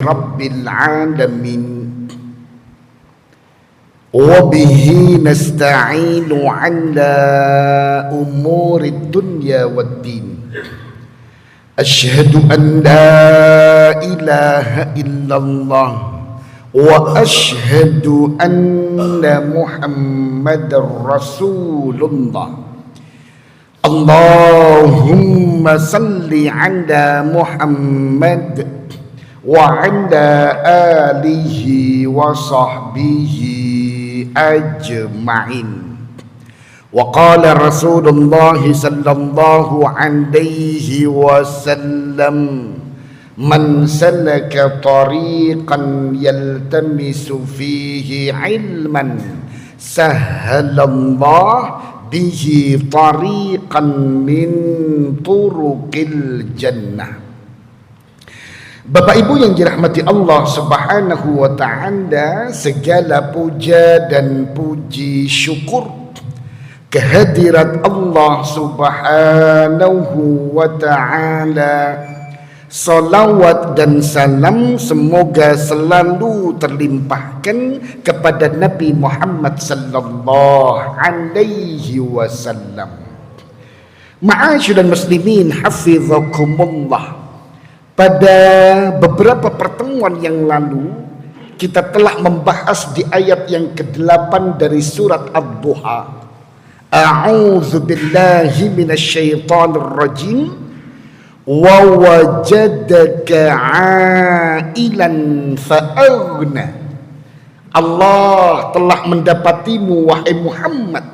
Rabbil alamin wa bihi nasta'inu 'ala umurid dunya waddin. Asyhadu an la ilaha illallah wa asyhadu anna Muhammadar Rasulullah. Allahumma salli 'ala Muhammad wa 'ala alihi wa sahbihi ajma'in. Wa qala Rasulullah sallallahu alaihi wasallam, man salaka tariqan yaltamisu fihi ilman sahhalallah bihi tariqan min turuqil jannah. Bapak Ibu yang dirahmati Allah Subhanahu wa ta'ala, segala puja dan puji syukur kehadirat Allah Subhanahu wa ta'ala. Salawat dan salam semoga selalu terlimpahkan kepada Nabi Muhammad sallallahu alaihi wasallam. Ma'asyiral muslimin hafizakumullah. Pada beberapa pertemuan yang lalu kita telah membahas di ayat yang ke-8 dari surat Ad-Duha. A'udzu billahi minasyaitonir rajim. Wa wajadaka 'ailan fa'aghna. Allah telah mendapatimu wahai Muhammad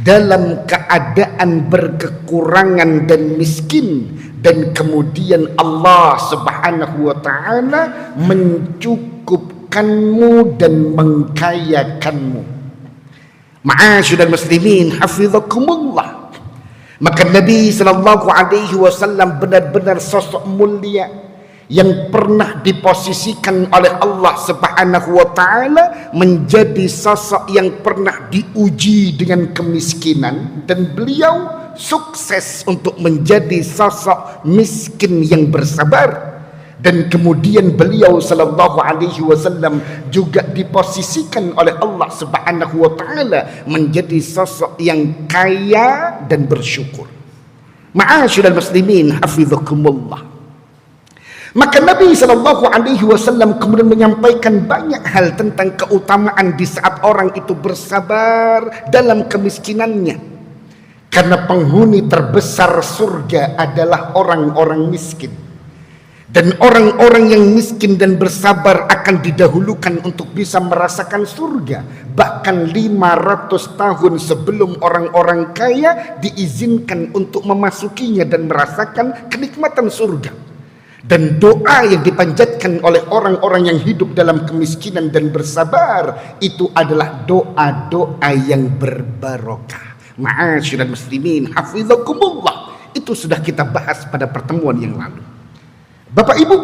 dalam keadaan berkekurangan dan miskin, dan kemudian Allah Subhanahu wa ta'ala mencukupkanmu dan mengkayakanmu. Ma'asyiral muslimin hafizakumullah. Maka Nabi sallallahu alaihi wasallam benar-benar sosok mulia yang pernah diposisikan oleh Allah Subhanahu wa ta'ala menjadi sosok yang pernah diuji dengan kemiskinan, dan beliau sukses untuk menjadi sosok miskin yang bersabar. Dan kemudian beliau sallallahu alaihi wasallam juga diposisikan oleh Allah Subhanahu wa ta'ala menjadi sosok yang kaya dan bersyukur. Ma'asyiral muslimin hafizakumullah. Maka Nabi sallallahu alaihi wasallam kemudian menyampaikan banyak hal tentang keutamaan di saat orang itu bersabar dalam kemiskinannya. Karena penghuni terbesar surga adalah orang-orang miskin. Dan orang-orang yang miskin dan bersabar akan didahulukan untuk bisa merasakan surga. Bahkan 500 tahun sebelum orang-orang kaya diizinkan untuk memasukinya dan merasakan kenikmatan surga. Dan doa yang dipanjatkan oleh orang-orang yang hidup dalam kemiskinan dan bersabar itu adalah doa-doa yang berbarokah. Ma'asyiral muslimin hafizakumullah. Itu sudah kita bahas pada pertemuan yang lalu. Bapak Ibu,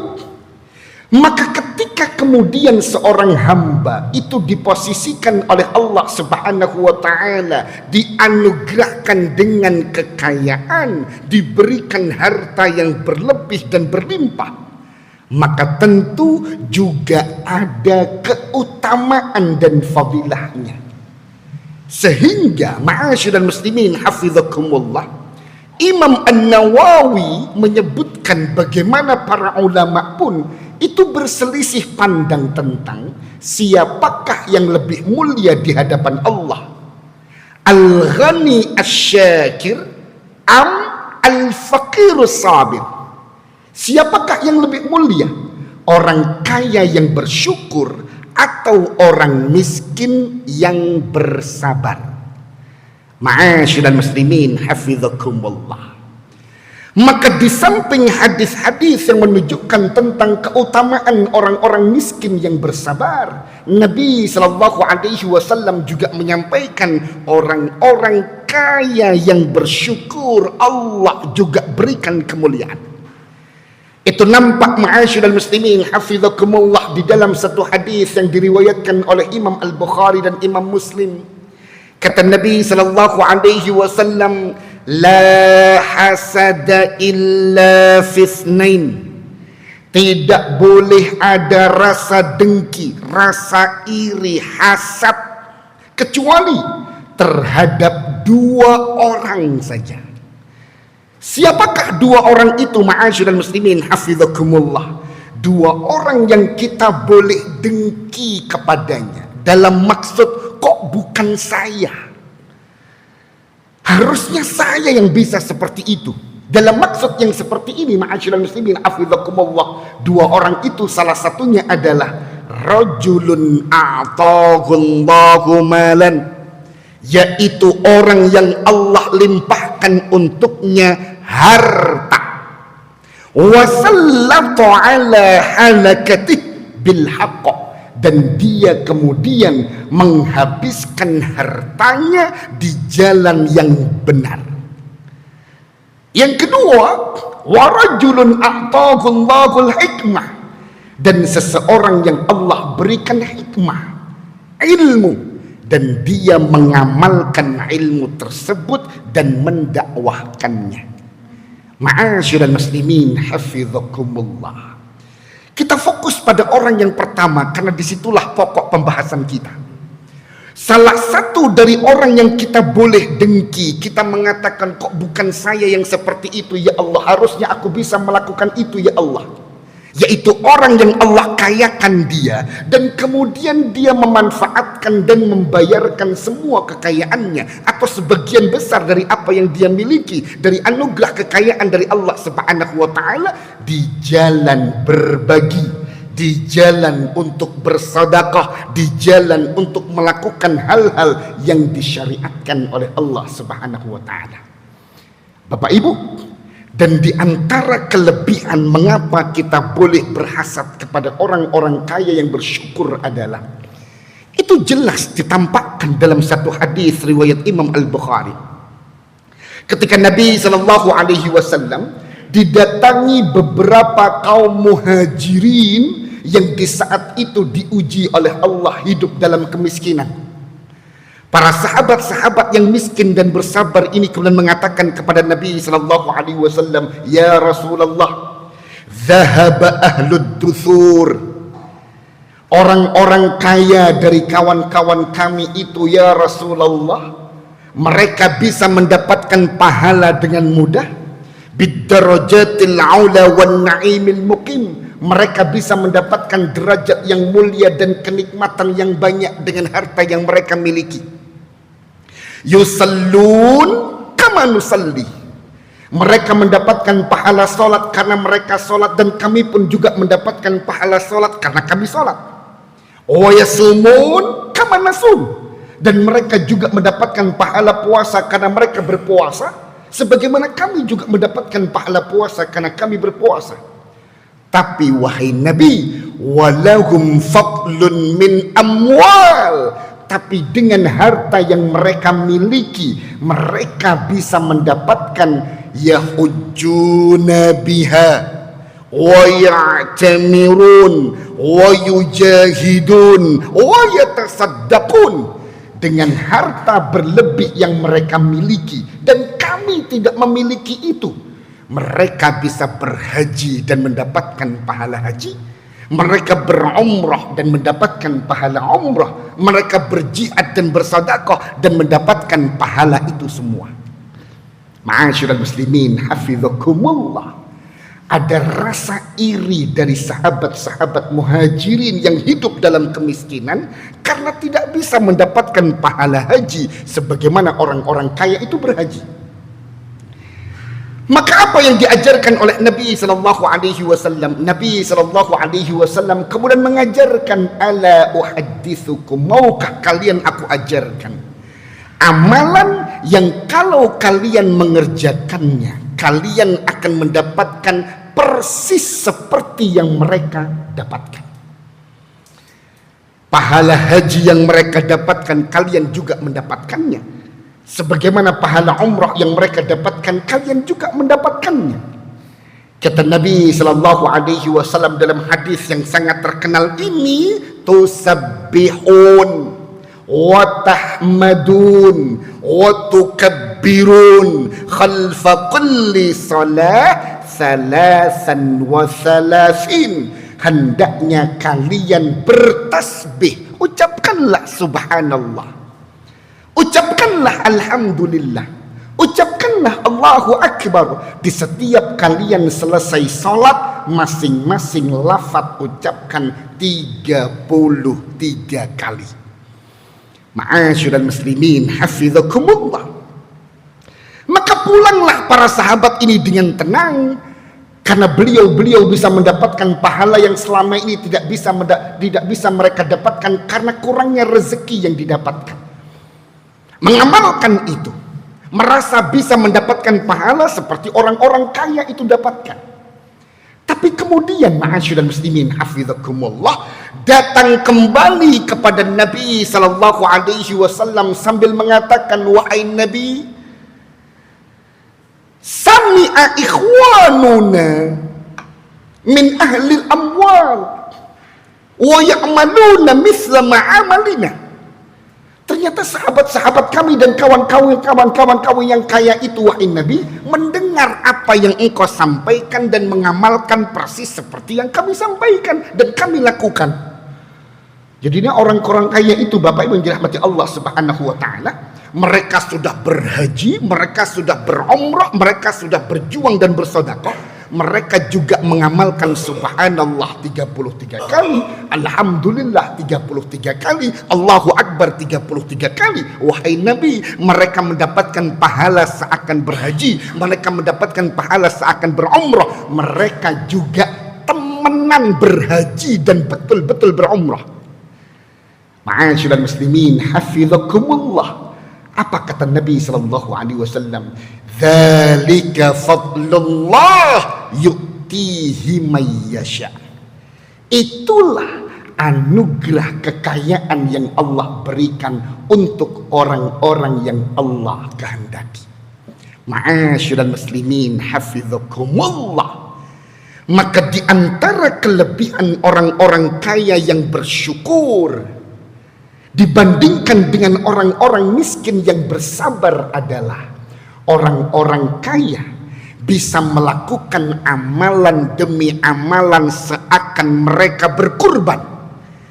maka ketika kemudian seorang hamba itu diposisikan oleh Allah Subhanahu wa ta'ala, dianugerahkan dengan kekayaan, diberikan harta yang berlebih dan berlimpah, maka tentu juga ada keutamaan dan fadilahnya. Sehingga ma'asyiral muslimin hafizakumullah, Imam An-Nawawi menyebutkan bagaimana para ulama pun itu berselisih pandang tentang siapakah yang lebih mulia di hadapan Allah, Al-Ghani Asy-Syakir am Al-Faqirus Sabir. Siapakah yang lebih mulia, orang kaya yang bersyukur atau orang miskin yang bersabar? Ma'asyiral muslimin hafizakumullah. Maka di samping hadis-hadis yang menunjukkan tentang keutamaan orang-orang miskin yang bersabar, Nabi sallallahu alaihi wasallam juga menyampaikan orang-orang kaya yang bersyukur Allah juga berikan kemuliaan. Itu nampak ma'asyiral muslimin hafizakumullah di dalam satu hadis yang diriwayatkan oleh Imam Al-Bukhari dan Imam Muslim. Kata Nabi sallallahu alaihi wasallam, la hasada illa fi itsnain. Tidak boleh ada rasa dengki, rasa iri, hasad, kecuali terhadap dua orang saja. Siapakah dua orang itu, ma'asyiral muslimin hafizakumullah? Dua orang yang kita boleh dengki kepadanya, dalam maksud kok bukan saya, harusnya saya yang bisa seperti itu. Dalam maksud yang seperti ini, ma'asyiral muslimin hafizakumullah, dua orang itu salah satunya adalah rajulun a'tahullahu malan, yaitu orang yang Allah limpahkan untuknya harta, wasallatu ala halakatih bil haqq, dan dia kemudian menghabiskan hartanya di jalan yang benar. Yang kedua, warajulun a'tahul hikmah, dan seseorang yang Allah berikan hikmah, ilmu, dan dia mengamalkan ilmu tersebut dan mendakwahkannya. Ma'asyiral muslimin hafizakumullah. Kita fokus pada orang yang pertama karena disitulah pokok pembahasan kita. Salah satu dari orang yang kita boleh dengki, kita mengatakan kok bukan saya yang seperti itu ya Allah, harusnya aku bisa melakukan itu ya Allah, yaitu orang yang Allah kayakan dia, dan kemudian dia memanfaatkan dan membayarkan semua kekayaannya atau sebagian besar dari apa yang dia miliki dari anugerah kekayaan dari Allah Subhanahu wa taala di jalan berbagi, di jalan untuk bersedekah, di jalan untuk melakukan hal-hal yang disyariatkan oleh Allah Subhanahu wa taala. Bapak Ibu, dan di antara kelebihan mengapa kita boleh berhasad kepada orang-orang kaya yang bersyukur adalah itu jelas ditampakkan dalam satu hadis riwayat Imam Al-Bukhari. Ketika Nabi SAW didatangi beberapa kaum muhajirin yang di saat itu diuji oleh Allah hidup dalam kemiskinan. Para sahabat-sahabat yang miskin dan bersabar ini kemudian mengatakan kepada Nabi SAW, "Ya Rasulullah, zahaba ahlud duthur." Orang-orang kaya dari kawan-kawan kami itu ya Rasulullah, mereka bisa mendapatkan pahala dengan mudah. Bid-darajatil aula wan na'imil muqim. Mereka bisa mendapatkan derajat yang mulia dan kenikmatan yang banyak dengan harta yang mereka miliki. Yusallun kama nusalli. Mereka mendapatkan pahala solat karena mereka solat, dan kami pun juga mendapatkan pahala solat karena kami solat. Wa yasumun kama nasum. Dan mereka juga mendapatkan pahala puasa karena mereka berpuasa, sebagaimana kami juga mendapatkan pahala puasa karena kami berpuasa. Tapi wahai Nabi, walahum fadlun min amwal, tapi dengan harta yang mereka miliki, mereka bisa mendapatkan yahujjuna biha wa ya'tamirun wa yujahidun wa yatasaddaqun, dengan harta berlebih yang mereka miliki dan kami tidak memiliki itu. Mereka bisa berhaji dan mendapatkan pahala haji, mereka berumrah dan mendapatkan pahala umrah, mereka berjihad dan bersedekah dan mendapatkan pahala itu semua. Ma'asyiral muslimin hafizakumullah, ada rasa iri dari sahabat-sahabat muhajirin yang hidup dalam kemiskinan karena tidak bisa mendapatkan pahala haji sebagaimana orang-orang kaya itu berhaji. Maka apa yang diajarkan oleh Nabi SAW? Nabi SAW kemudian mengajarkan, ala uhaddithukum, maukah kalian aku ajarkan amalan yang kalau kalian mengerjakannya, kalian akan mendapatkan persis seperti yang mereka dapatkan. Pahala haji yang mereka dapatkan, kalian juga mendapatkannya. Sebagaimana pahala umrah yang mereka dapatkan, kalian juga mendapatkannya. Kata Nabi SAW dalam hadis yang sangat terkenal ini, tusabbihun wa tahmadun wa tukabbirun khalfa kulli salah salasan wa salasin, hendaknya kalian bertasbih. Ucapkanlah subhanallah, ucapkanlah alhamdulillah, ucapkanlah Allahu Akbar. Di setiap kalian selesai sholat, masing-masing lafaz ucapkan 33 kali. Ma'asyiral muslimin hafizakumullah. Maka pulanglah para sahabat ini dengan tenang, karena beliau bisa mendapatkan pahala yang selama ini tidak bisa mereka dapatkan karena kurangnya rezeki yang didapatkan. Mengamalkan itu, merasa bisa mendapatkan pahala seperti orang-orang kaya itu dapatkan. Tapi kemudian ma'asyiral muslimin hafizakumullah, datang kembali kepada Nabi sallallahu alaihi wasallam sambil mengatakan, wahai Nabi, sami'a ikhwanuna min ahli amwal wa ya'maluna misla ma'amalina. Ternyata sahabat-sahabat kami dan kawan-kawan yang kaya itu, wahai Nabi, mendengar apa yang engkau sampaikan dan mengamalkan persis seperti yang kami sampaikan dan kami lakukan. Jadinya orang-orang kaya itu, Bapak Ibu yang dirahmati Allah Subhanahu wa taala, mereka sudah berhaji, mereka sudah berumrah, mereka sudah berjuang dan bersedekah, mereka juga mengamalkan subhanallah 33 kali, alhamdulillah 33 kali, Allahu Akbar 33 kali. Wahai Nabi, mereka mendapatkan pahala seakan berhaji, mereka mendapatkan pahala seakan berumrah, mereka juga temenan berhaji dan betul-betul berumrah. Ma'asyiral muslimin hafizakumullah. Apa kata Nabi sallallahu alaihi wasallam? Dzalika fadlullah yu'tihi may yasha. Itulah anugerah kekayaan yang Allah berikan untuk orang-orang yang Allah kehendaki. Ma'asyiral muslimin hafizakumullah. Maka di antara kelebihan orang-orang kaya yang bersyukur dibandingkan dengan orang-orang miskin yang bersabar adalah orang-orang kaya bisa melakukan amalan demi amalan seakan mereka berkurban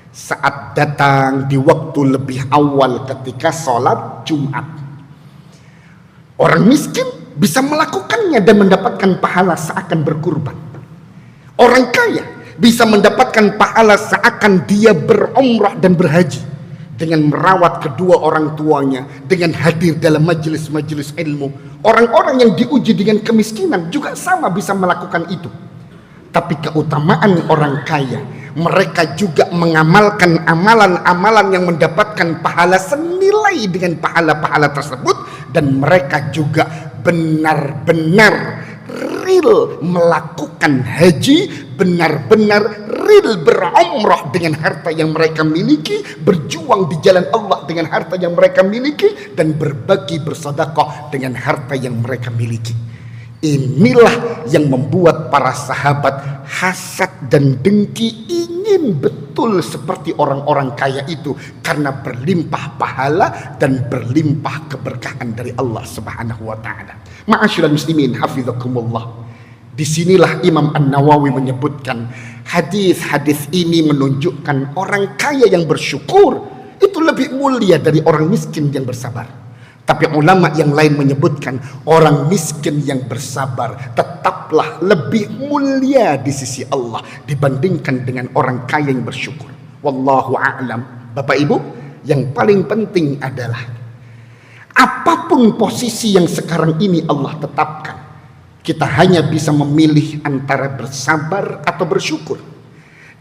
saat datang di waktu lebih awal ketika sholat Jumat. Orang miskin bisa melakukannya dan mendapatkan pahala seakan berkurban. Orang kaya bisa mendapatkan pahala seakan dia berumrah dan berhaji, dengan merawat kedua orang tuanya, dengan hadir dalam majelis-majelis ilmu. Orang-orang yang diuji dengan kemiskinan juga sama bisa melakukan itu. Tapi keutamaan orang kaya, mereka juga mengamalkan amalan-amalan yang mendapatkan pahala senilai dengan pahala-pahala tersebut, dan mereka juga benar-benar real melakukan haji, benar-benar real berumrah dengan harta yang mereka miliki, berjuang di jalan Allah dengan harta yang mereka miliki, dan berbagi bersedekah dengan harta yang mereka miliki. Inilah yang membuat para sahabat hasad dan dengki, ingin betul seperti orang-orang kaya itu karena berlimpah pahala dan berlimpah keberkahan dari Allah Subhanahu wa taala. Ma'asyiral muslimin hafizakumullah. Disinilah Imam An-Nawawi menyebutkan hadis-hadis ini menunjukkan orang kaya yang bersyukur itu lebih mulia dari orang miskin yang bersabar. Tapi ulama yang lain menyebutkan orang miskin yang bersabar tetaplah lebih mulia di sisi Allah dibandingkan dengan orang kaya yang bersyukur. Wallahu a'lam. Bapak Ibu, yang paling penting adalah apapun posisi yang sekarang ini Allah tetapkan, kita hanya bisa memilih antara bersabar atau bersyukur.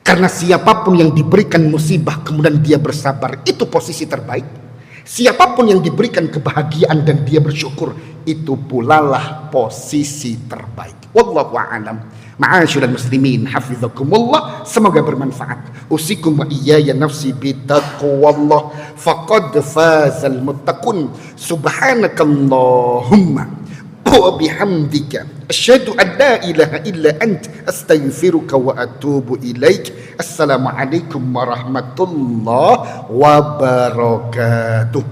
Karena siapapun yang diberikan musibah kemudian dia bersabar, itu posisi terbaik. Siapapun yang diberikan kebahagiaan dan dia bersyukur, itu pula lah posisi terbaik. Wallahu a'lam. Ma'asyiral muslimin hafizakumullah, semoga bermanfaat. Usikum wa iyaya nafsi bitaqwallah, faqad fazal muttaqun. Subhanakallahumma wa bihamdika asyhadu an la ilaha illa ant astaghfiruka wa atubu ilaik. Assalamualaikum warahmatullahi wabarakatuh.